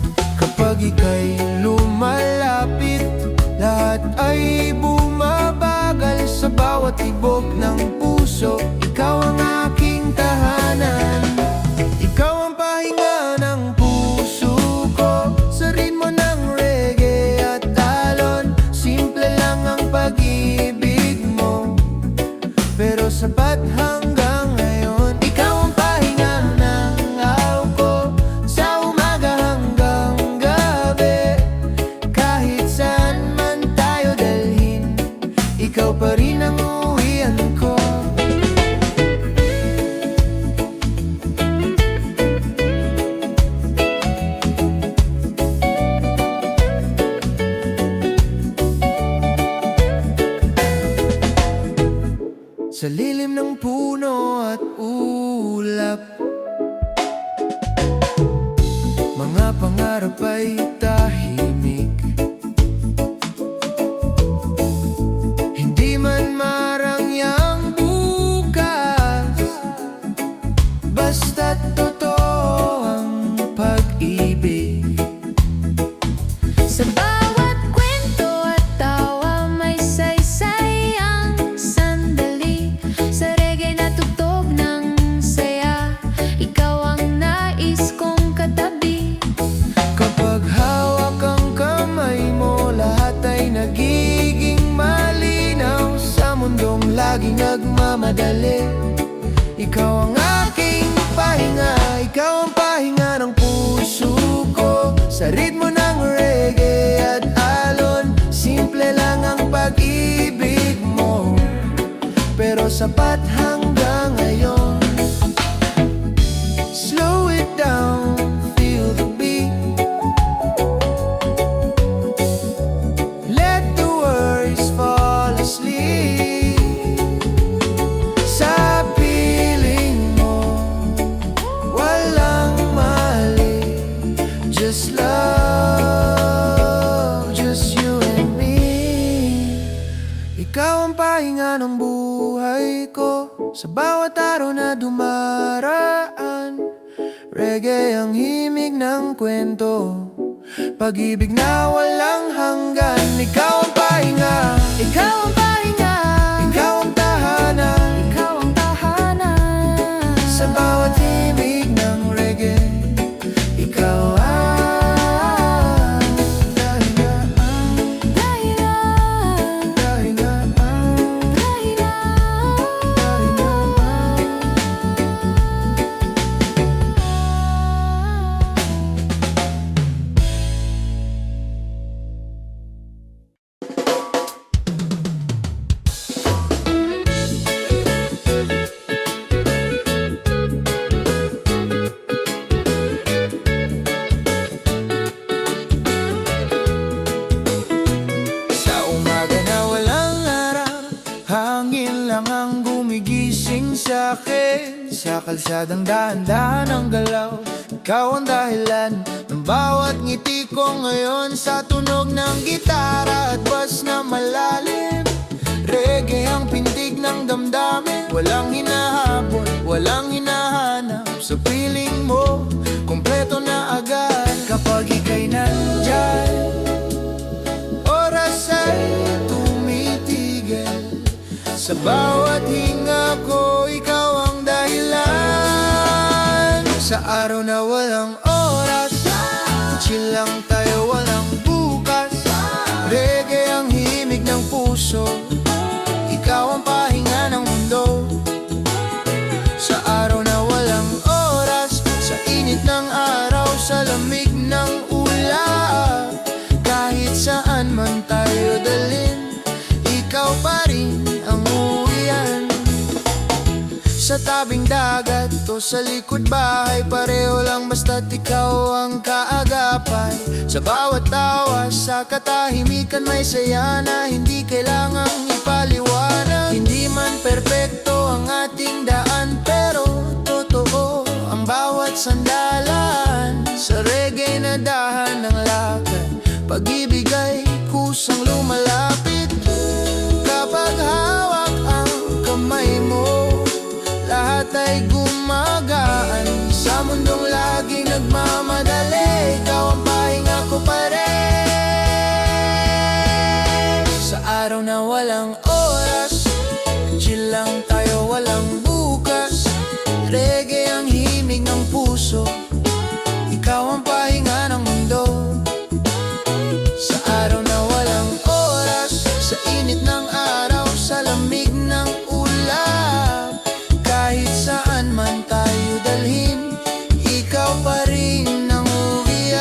Kapag ika'y lumalapit, lahat ay bumabagal. Sa bawat tibok ng puso, ikaw ang aking tahanan. Ikaw ang pahinga ng puso ko, sa ritmo ng reggae at alon. Simple lang ang pag-ibig mo, pero sapat hanggang ngayon. Ikaw ang pahinga ng araw ko, sa umaga hanggang gabi. Kahit saan man tayo dalhin, ikaw pa rin ang uwian ko. Sa lilim ng puno at ulap, mga pangarap ay tahimik. Hindi man marangyang bukas, basta't totoo ang pag-ibig. Sa bawat kwento at tawa, may saysay ang sandali. Sa reggae na tugtog ng saya, ikaw ang nais kong katabi. Kapag hawak ang kamay mo, lahat ay nagiging malinaw. Sa mundong laging nagmamadali, ikaw ang aking pahinga. Ikaw ang pahinga ng puso ko, sa ritmo ng reggae at alon. Simple lang ang pag-ibig mo, pero sapat hanggang ngayon. Slow it down, feel the beat. Let the worries fall asleep. Sa piling mo, walang mali. Just love, just you and me. Ikaw ang pahinga ng buhay ko, sa bawat araw na dumaraan. Reggae ang himig ng kwento, pag-ibig na walang hanggan. Ikaw ang pahinga, ikaw ang pahinga, ikaw ang tahanan, Ikaw ang tahanan. sa bawat himig ng reggae. Ikaw ang dahilan, Dahilan, dahilan, dahilan. Sa umaga na walang araw, hangin lang ang gumigising sa'kin. Sa kalsadang dahan-dahan ang galaw, ikaw ang dahilan ng bawat ngiti ko ngayon. Sa tunog ng gitara at bass na malalim, reggae ang pintig ng damdamin. Walang hinahabol, walang hinahanap, sa piling mo kompleto na agad. Kapag ika'y nandyan, oras ay tumitigil. Sa bawat hinga ko, ikaw ang dahilan. Sa araw na walang oras, chill lang tayo, walang bukas. Reggae ang himig ng puso, ikaw ang pahinga ng mundo. Sa araw na walang oras, sa init ng araw, sa lamig ng ulap. Kahit saan man tayo dalhin, ikaw pa rin ang uwian. Sa sa tabing dagat o sa likod bahay, pareho lang basta't ikaw ang kaagapay. Sa bawat tawa, sa katahimikan may saya na hindi kailangang ipaliwanag. Hindi man perpekto ang ating daan, pero totoo ang bawat sandalan. Sa reggae na dahan ng lakad, pag-ibig ay kusang lumalapit. Kapag hawak ang kamay mo, lahat ay gumagaan. Sa mundong laging nagmamadali, ikaw ang pahinga ko pa rin. Sa araw na walang oras, chill lang tayo walang bukas. Reggae ang himig ng puso, ikaw ang pahinga ng mundo. Sa araw na walang oras, sa init ng araw, sa lamig ng ulap, kahit saan man tayo dalhin, ikaw pa rin ang uwian.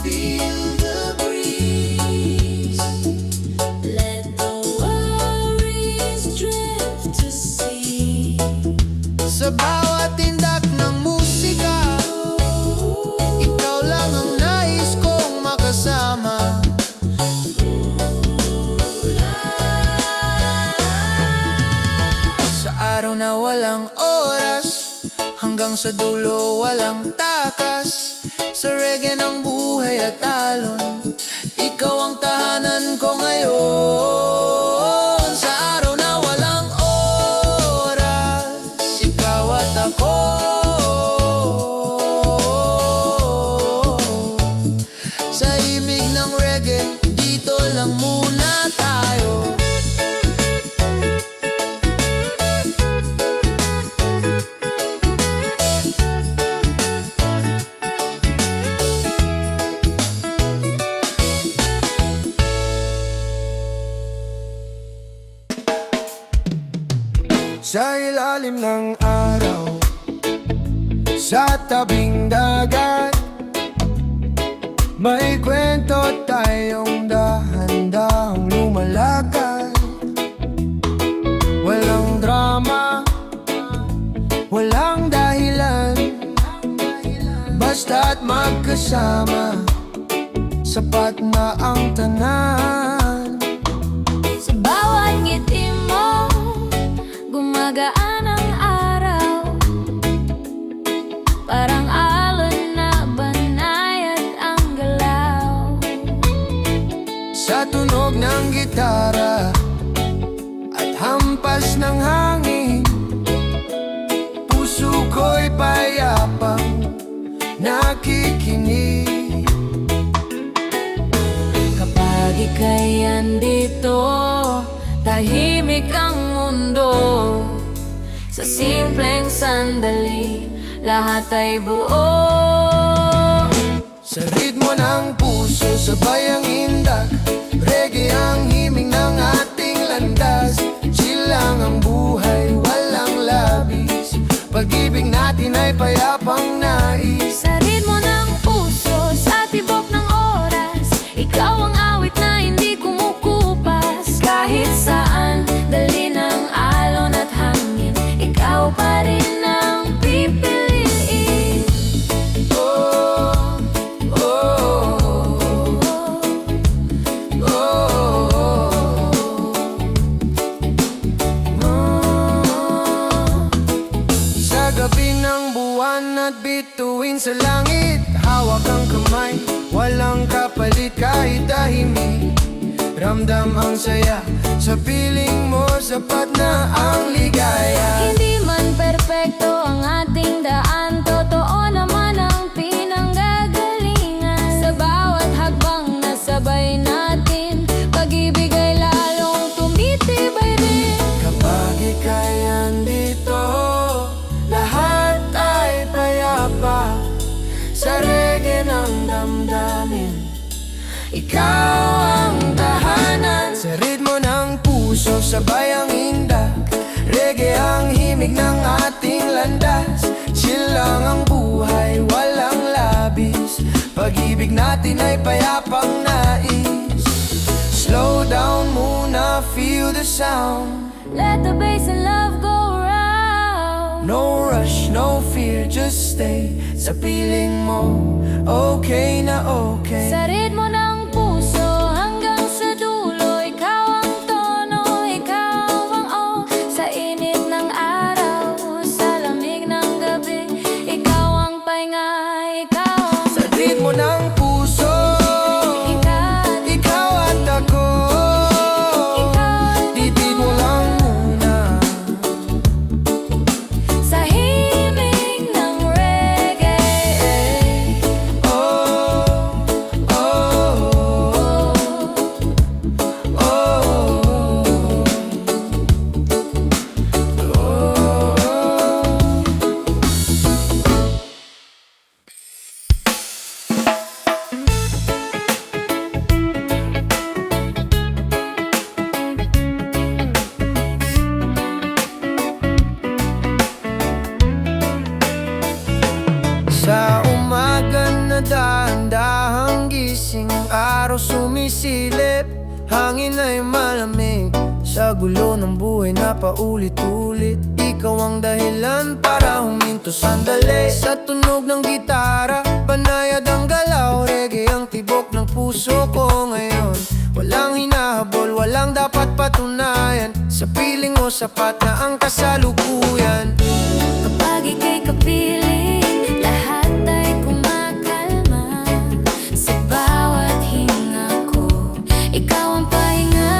Feel the breeze, Let the worries drift to sea. sa bawat tindak ng musika, ikaw lang ang nais kong makasama. Sa araw na walang oras, hanggang sa dulo walang takas. Sa reggae ng buhay at talon, ikaw ang tahanan ko ngayon. Sa araw na walang oras, ikaw at ako. Sa imig ng reggae, dito lang muna tayo. Sa ilalim ng araw, sa tabing dagat, may kwento tayong dahan-dahang lumalakad. Walang drama, walang dahilan, basta't magkasama, sapat na ang tanan. Sa bawat ngiti mo, gumagaan ang araw. Parang alon na banayad ang galaw. Sa tunog ng gitara at hampas ng hangin, puso ko'y payapang nakikinig. Kapag ika'y andito, tahimik ang mundo. Sa simpleng sandali, lahat ay buo. Sa ritmo ng puso, sabay ang indak, reggae ang himig ng ating landas. Chill lang ang buhay, walang labis, pag-ibig natin ay payapang nais. Sa ritmo ng puso, sa tibok ng oras, ikaw ang awit na hindi kumukupas. Kahit saan, dali ng alon at hangin, ikaw pa rin ang pipiliin. Oh, oh, oh, oh. Sa gabi ng buwan at bituin sa langit, hawak ang kamay, walang kapalit kahit tahimik. Ramdam ang saya, sa piling mo sapat na ang ligaya. Hindi man perpekto ang ating daan, totoo naman ang pinanggagalingan. Sa bawat hagbang na sabay natin, pag-ibig ay lalong tumitibay rin. Kapag ika'y andito, lahat ay payapa. Sa reggae ng damdamin, ikaw ang tahanan. Sa ritmo ng puso, sabay ang indak, reggae ang himig ng ating landas. Chill lang ang buhay, walang labis, pag-ibig natin ay payapang nais. Slow down muna, feel the sound, Let the bass and love go round. No rush, no fear, just stay sa piling mo. Okay na okay. Sa ritmo ng puso hanggang sa dulo, ikaw ang tono, ikaw ang sa init ng araw, sa lamig ng gabi, ikaw ang pahinga, ikaw ang Sa ritmo ng puso, ikaw at ako. Titid mo lang muna. sa himig ng reggae. Oh, oh, oh, oh, oh. Sa umaga na dahan-dahang gising, ang araw sumisilip, hangin ay malamig. Sa gulo ng buhay na paulit-ulit, ikaw ang dahilan para huminto sandali. Sa tunog ng gitara, banayad ang galaw, reggae ang tibok ng puso ko ngayon. Walang hinahabol, walang dapat patunayan, sa piling mo sapat na ang kasalukuyan. Kapag ika'y kapiling, lahat ay kumakalma. Sa bawat hinga ko, ikaw ang pahinga.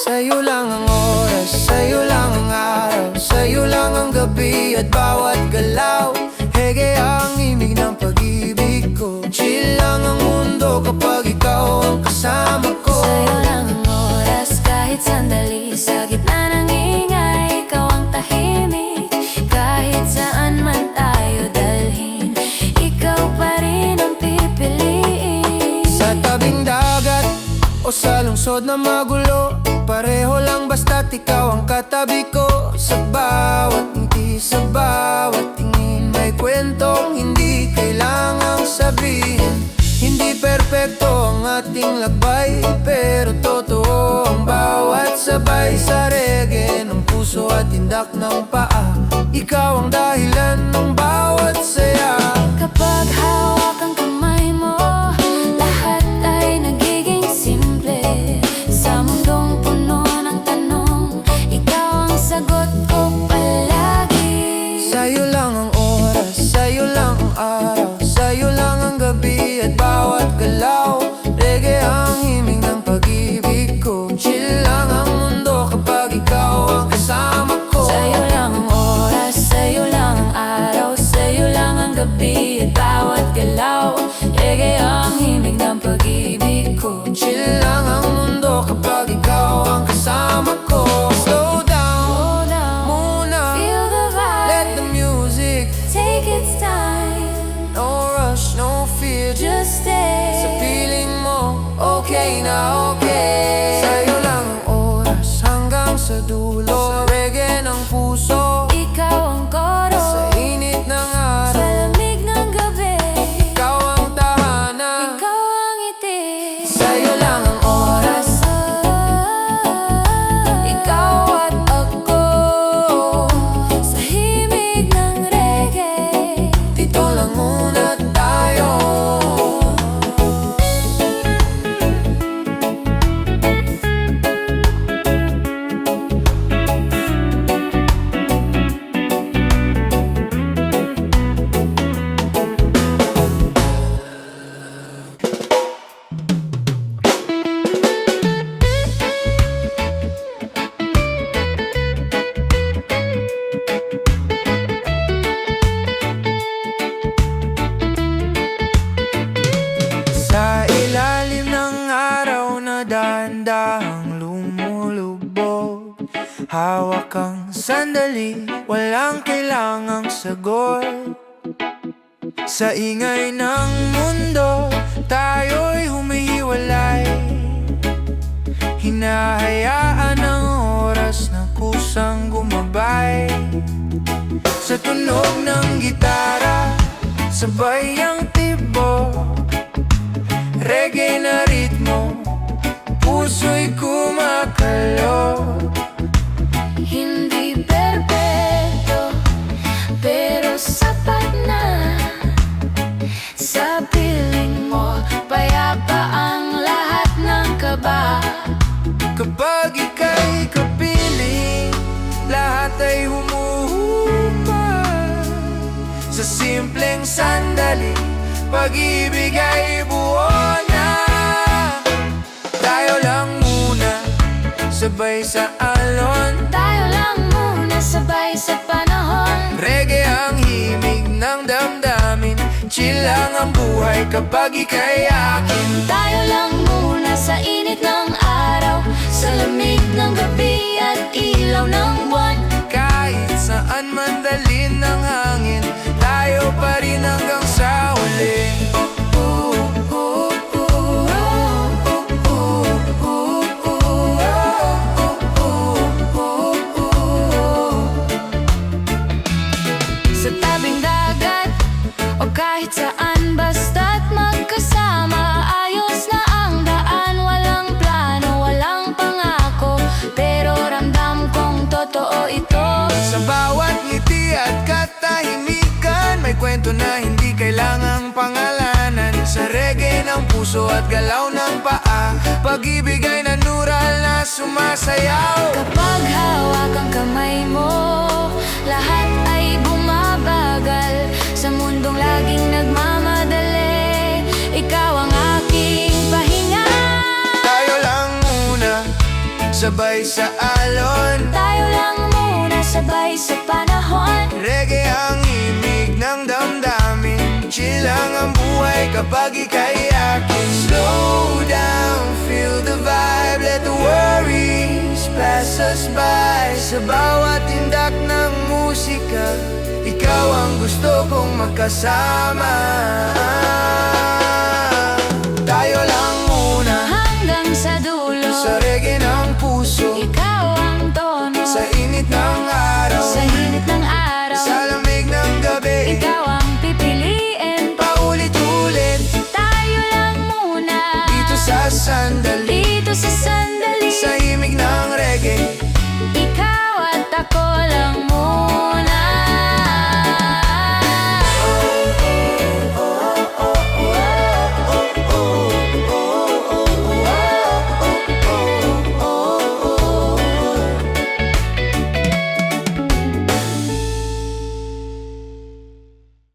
Sa'yo lang ang oras, sa'yo lang ang araw, sa'yo lang ang gabi at bawat galaw. Hege ang imig ng pag-ibig ko, chill lang ang mundo kapag ikaw ang kasama ko. Sa'yo lang ang oras, kahit sandali, sa gitna ng ingay, ikaw ang tahimik. Kahit saan man tayo dalhin, ikaw pa rin ang pipiliin. Sa tabing dagat o sa lungsod na magulo, pareho lang basta't ikaw ang katabi ko. Sa bawat ngiti, sa bawat tingin, may kwentong hindi kailangang sabihin. Hindi perpekto ang ating lakbay, pero totoo ang bawat sabay. Sa reggae ng puso at tindak ng paa, ikaw ang dahilan ng bawat saya. Kapag hawak ang kamay mo, lahat ay nagiging simple. Sa mundong puno ng tanong, ikaw ang sagot ko palagi. Sa'yo lang ang oras, sa'yo lang ang araw, sa'yo lang ang gabi at bawat galaw. Reggae ang himig ng pag-ibig ko, chill lang ang mundo kapag ikaw ang kasama ko. Sa'yo lang ang oras, sa'yo lang ang araw, sa'yo lang ang gabi at bawat galaw. Reggae ang himig ng pag-ibig ko. Chill lang ang mundo kapag ikaw ang kasama ko. Slow down, Hold on, muna, feel the let the vibe, music. take its time, No rush, no fear, just stay. sa piling mo, okay na okay. Sa'yo lang ang oras hanggang sa dulo, sa reggae ng puso, Ikaw ang koro, sa init ng sa araw, lamig ng gabi, ikaw ang tahanan. ikaw ang ngiti. Sa'yo lang ang oras, Ikaw at ako, sa himig ng reggae. dito lang muna tayo. Sa ilalim ng araw na dahan-dahang lumulubog, hawak kang sandali, walang kailangang sagot. Sa ingay ng mundo, tayo'y humihiwalay, hinahayaan ang oras na kusang gumabay. Sa tunog ng gitara, sabay ang tibok, reggae na ritmo, puso'y kumakalo. Sa simpleng sandali, pag-ibig ay buo na. Tayo lang muna, sabay sa alon. Tayo lang muna sabay sa panahon. Reggae ang himig ng damdamin, chill lang ang buhay kapag ika'y akin. Tayo lang muna sa init ng araw, sa lamig ng gabi at ilaw ng buwan. Kahit saan man dalhin ng hangin, tayo pa rin hanggang sa huli. Sa tabing dagat o kahit saan, basta't magkasama, ayos na ang daan. Walang plano, walang pangako, pero ramdam kong totoo ito. Sa bawat ngiti at katahimikan, may kwento na hindi kailangang pangalanan. Sa reggae ng puso at galaw ng paa, pag-ibig ay natural na sumasayaw. Kapag hawak ang kamay mo, lahat ay bumabagal. Sa mundong laging nagmamadali, ikaw ang aking pahinga. Tayo lang muna, sabay sa alon. Tayo lang muna sabay sa panahon. Reggae ang imig ng damdamin, chill lang ang buhay kapag ika'y akin. Slow down, feel the vibe, let the worries pass us by. Sa bawat tindak ng musika, ikaw ang gusto kong makasama. Tayo lang muna, Hanggang sa dulo, sa reggae ng puso, ikaw ang tono. sa init ng araw, Sa